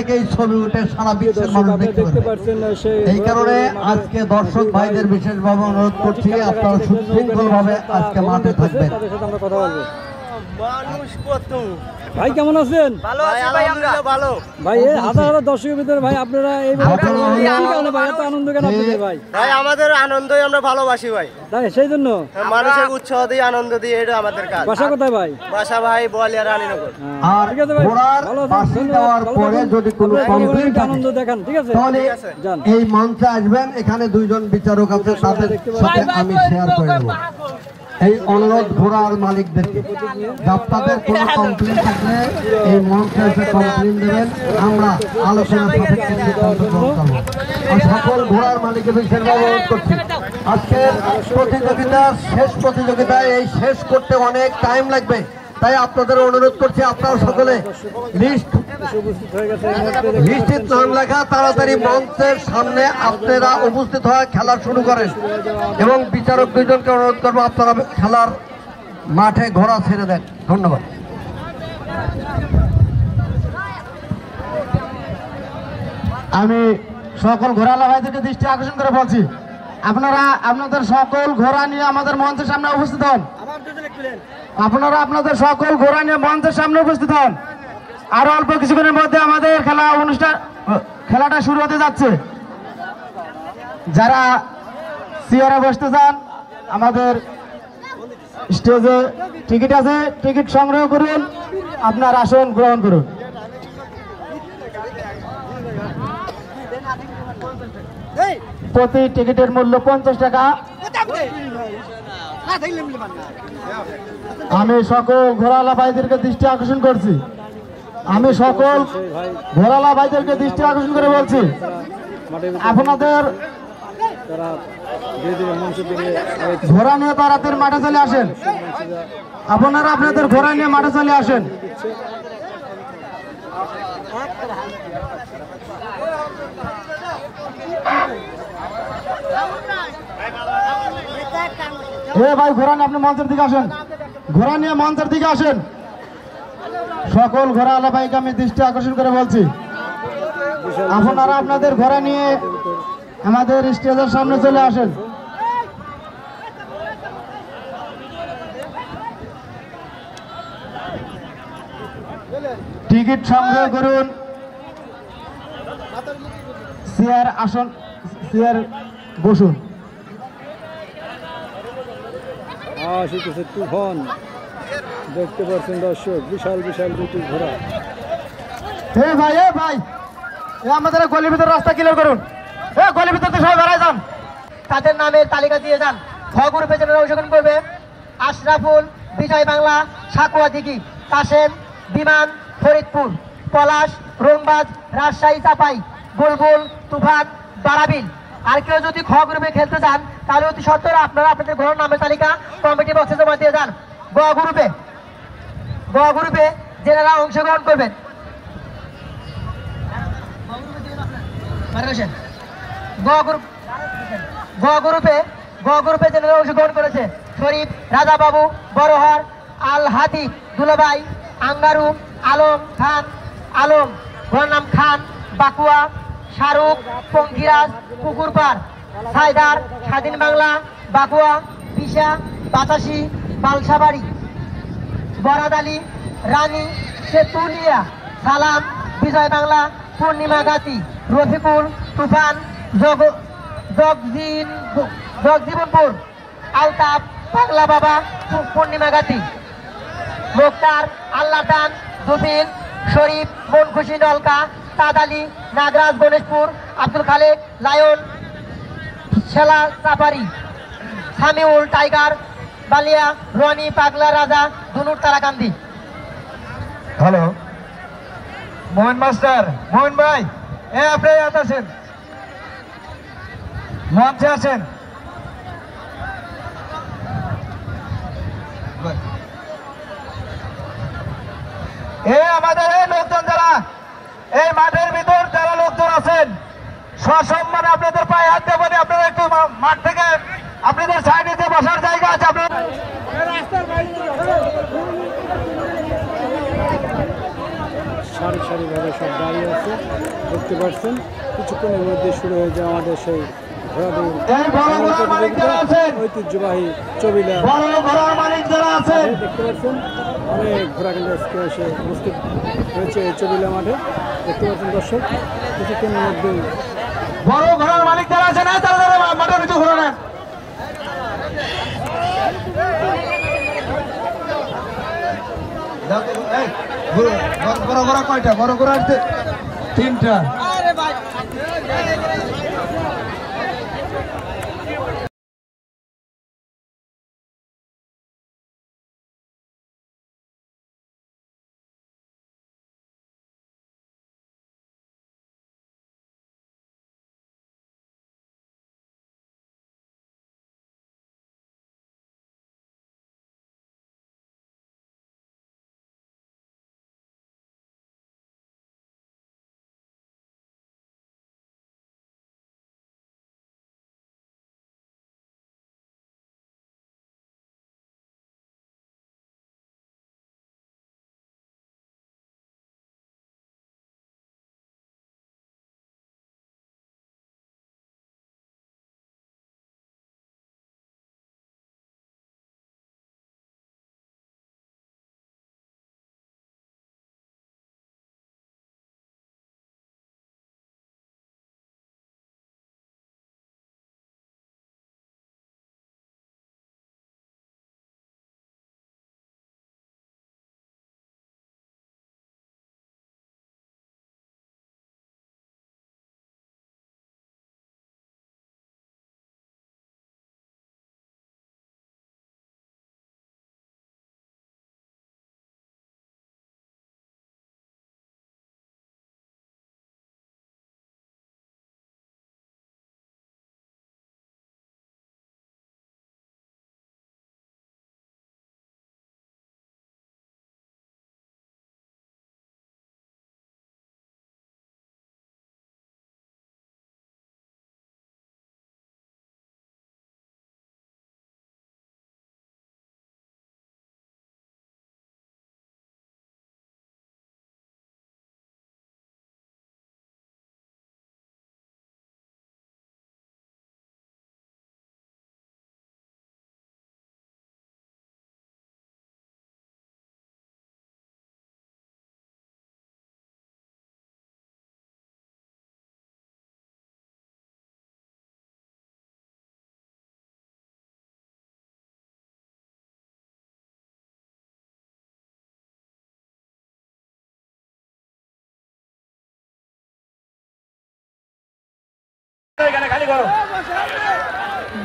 থেকেই ছবি উঠে সারা বিশ্বের মানুষ দেখতে পাচ্ছেন। এই কারণে আজকে দর্শক ভাইদের বিশেষভাবে অনুরোধ করছি আপনারা সুশৃঙ্খল ভাবে আজকে মাঠে থাকবেন। ভাই কেমন আছেন? ভালো আছি ভাই, আমরা ভালো। ভাই এই হাজার হাজার দর্শকের ভিতরে ভাই আপনারা এই ভাই এত আনন্দ কেন আপনাদের ভাই? ভাই আমাদের আনন্দই আমরা ভালোবাসি ভাই, তাই সেই জন্য মানুষের উৎসাহ দিয়ে আনন্দ দিয়ে এটা আমাদের কাজ। বাসা কোথায় ভাই? বাসা ভাই বোয়ালিয়া রানীনগর। আর ঘোড়ার বাঁশি দেওয়ার পরে যদি কোনো কমপ্লেইন আনন্দ দেখান, ঠিক আছে? তাহলে এই মঞ্চে আসবেন, এখানে দুইজন বিচারক আছে, তাদের সাথে আমি শেয়ার করে দেব এই অনুরোধ ঘোড়ার মালিকদেরকে। আপনাদের কোনো কমপ্লেইন থাকলে এই মঞ্চে এসে কমপ্লেইন দেবেন, আমরা আলোচনা সাপেক্ষে সিদ্ধান্ত গ্রহণ করব। আর সকল ঘোড়ার মালিককে বিশেষভাবে অনুরোধ করছি, আজকের প্রতিযোগিতার শেষ প্রতিযোগিতায় এই শেষ করতে অনেক টাইম লাগবে, তাই আপনাদের অনুরোধ করছি আপনারা সকলে লিস্টের নাম লেখা তাড়াতাড়ি মঞ্চের সামনে আপনারা উপস্থিত হয়ে খেলা শুরু করেন এবং বিচারক দুইজনকে অনুরোধ করবো আপনারা খেলার মাঠে ঘোড়া ছেড়ে দেন। ধন্যবাদ। আমি সকল ঘোড়ালা ভাইদেরকে দৃষ্টি আকর্ষণ করে বলছি, আপনারা আপনাদের সকল ঘোড়া নিয়ে আমাদের মঞ্চের সামনে উপস্থিত হন। আপনারা আপনাদের সকল ঘোড়া নিয়ে মঞ্চের সামনে উপস্থিত হন। আরো অল্প কিছুক্ষণের মধ্যে আমাদের খেলাটা শুরু হতে যাচ্ছে। যারা চেয়ারে বসতে চান আমাদের স্টেজে টিকিট আছে, টিকিট সংগ্রহ করুন, আপনার আসন গ্রহণ করুন। প্রতি টিকিটের মূল্য 50 টাকা। আমি সকল ঘোড়ালা ভাইদেরকে দৃষ্টি আকর্ষণ করছি, আমি সকল ঘোড়ালা ভাইদেরকে দৃষ্টি আকর্ষণ করে বলছি, আপনাদের ঘোড়া নিয়ে তাড়াতাড়ি মাঠে চলে আসেন। আপনারা আপনাদের ঘোড়া নিয়ে মাঠে চলে আসেন। ভাই ঘোড়া নিয়ে আপনি মঞ্চের দিকে আসেন, ঘোড়া নিয়ে মঞ্চের দিকে আসেন। সকল ঘোড়া আলা ভাইকে আমি দৃষ্টি আকর্ষণ করে বলছি, আপনারা আপনাদের ঘোড়া নিয়ে আমাদের স্টেজের সামনে চলে আসেন। টিকিট সংগ্রহ করুন, চেয়ার আসন চেয়ার বসুন। তুফান দেখতে পাচ্ছেন দর্শক, বিশাল বিশাল দুটি ঘোড়া। ভাই আমাদের গলির ভিতরে রাস্তা ক্লিয়ার করুন। গলির ভিতরে সবাই বেড়ায় যান, তাদের নামের তালিকা দিয়ে যান। খ গ্রুপে যারা অংশগ্রহণ করবে আশরাফুল, বিজয় বাংলা, সাকুয়া দিঘি, কাশেম, বিমান, ফরিদপুর, পলাশ, রংবাজ, রাজশাহী, চাপাই, বুলবুল, তুফান, বারাবিল। আর কেউ যদি খ গ্রুপে খেলতে চান তাহলে অতি সত্তর আপনারা আপনাদের ঘোড়ার নামের তালিকা কমিটি বক্সে জমা দিয়ে যান। গ গ্রুপে যারা অংশগ্রহণ করবেন গ গ্রুপে যারা অংশগ্রহণ করেছে শরীফ, রাজাবাবু, বড়হার, আল হাদি, দুলাভাই, আঙ্গারু, আলম খান, আলম ঘোড়ার নাম খান, বাকুয়া, শাহরুখ, পঙ্কিরাজ, পুকুরপাড়, সাইদার, স্বাধীন বাংলা, বাকুয়া, পিসা, বাতাসি, বালসাবাড়ি, বরাদ আলী, রানী, সেতুলিয়া, সালাম, বিজয় বাংলা, পূর্ণিমা গাতি, রফিকুল, তুফান, জগজীবনপুর, আলতাফ, পাগলা বাবা, পূর্ণিমা গাতি, মুক্তার, আল্লাটান, দুবিন, শরীফ, মনখুশি, নলকা, তাদালি, নাগরাজ, গণেশপুর, আব্দুল খালেক, লায়ন, শেলা, চাপারি, সামিউল, টাইগার, বালিয়া, রনি, পাগলা, রাজা, ধনুর, তারাকান্দি। হ্যালো মোহন মাস্টার, মোহন ভাই আপনি আছেন মঞ্চে আছেন। আমাদের এই লোকজন যারা এই মাঠের ভিতর যারা লোকজন আছেন সসম্মানে আপনাদের পায়ে হাত দেবেন। আপনারা একটু মাঠ থেকে আপনাদের সাইডে যে বসার জায়গা আছে আপনার সারি সারিভাবে সব দাঁড়িয়ে আছে, দেখতে পাচ্ছেন। কিছুক্ষণের মধ্যে শুরু হয়ে যায় আমাদের সেই ঐতিহ্যবাহী চবিলা। দেখতে পাচ্ছেন অনেক ঘোড়া কিন্তু আজকে এসে উপস্থিত হয়েছে এই চবিলা মাঠে। দেখতে পাচ্ছেন দর্শক, কিছুক্ষণের মধ্যেই বড় ঘোড়ার মালিক যারা আছে না তারা মাঠের ভিতরে ঘোরা নেন। বড় ঘোড়া কয়টা? বড় ঘোড়া আসছে 3টা।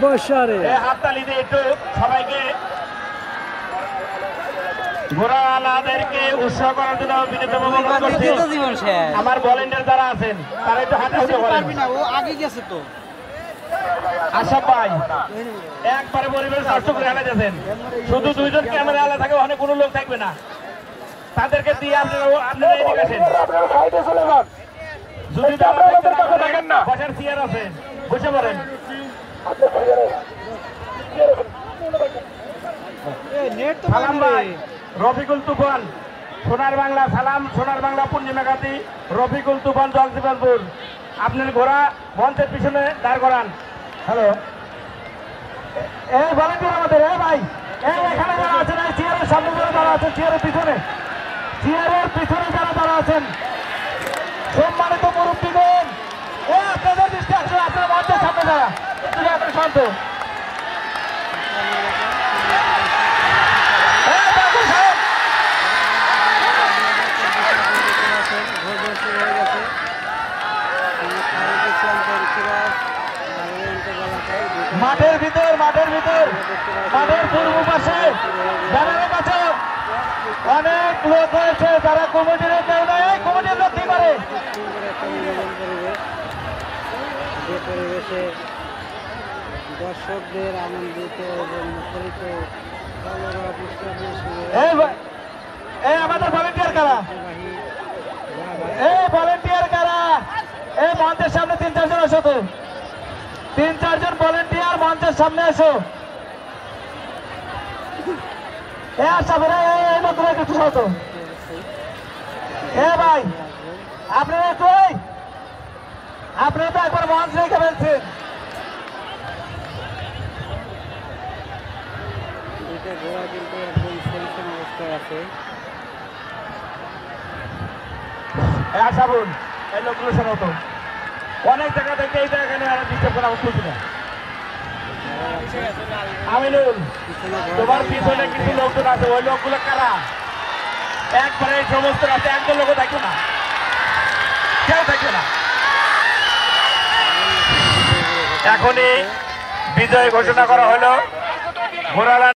বসারে হাততালি দিয়ে একটু সবাইকে ঘোড়াওয়ালাদেরকে উৎসাহ করার জন্য বিনীতভাবে অনুরোধ করছি। আমার ভলেন্টিয়ার যারা আছেন তারা একটু হাতে উঠে করেন। আশা পাই একবারে পরিবেশ নষ্ট করে আনা যাচ্ছেন। শুধু 2 জন ক্যামেরা আলা থাকে, অনেক কোনো লোক থাকবে না, তাদেরকে দিয়ে আপনারা এদিকে আসেন। যদি বসার চেয়ার আছে বসে পড়েন। সালাম ভাই, রফিকুল তুফান সোনার বাংলা, সালাম সোনার বাংলা পূর্ণিমা গাতি, রফিকুল তুফান জগদীপালপুর। আপনার ঘোড়া মঞ্চের পিছনে দাঁড় করান। হ্যালো, এই ভলেন্টিয়ার আমাদের, ভাই এখানে যারা আছেন, চেয়ারের সামনে যারা দাঁড়া আছেন, চেয়ারের পিছনে যারা দাঁড়া আছেন, সম্মানিত মুরব্বীগণ, আপনাদের দৃষ্টি আসলে আপনার মঞ্চের সামনে যারা একটু শান্ত। মাঠের ভিতর মাঠের পূর্ব পাশে ব্যানারের কাছে অনেক লোক হয়েছে, যারা কমিটির কেউ নেই, কমিটির লোক কি করে পরিবেশে দর্শকদের আনন্দিত এবং মুখরিত আমাদের ভলেন্টিয়ার কারা, এই মঞ্চের সামনে 3-4 জন আসো, তো 3-4 জন ভলেন্টিয়ার মঞ্চের সামনে আসো। ভাই আপনারা কই? আপনারা তো একবার মঞ্চ রেখে ফেলছেন। এটা ঘোড়া কিন্তু একদম সেলফেন অবস্থায় আছে। আশাবুল এই লোকগুলো শোনো তো, অনেক জায়গা থেকে এই জায়গায় ডিস্টার্ব করা উচিত না। আমিনুল, তোমার পিছনে কিছু লোকজন আছে, ওই লোকগুলো কারা? একবারে এই সমস্ত আছে, একজন লোকও থাকবে না, কেউ থাকবে না। এখনই বিজয় ঘোষণা করা হলো ঘোড়ালা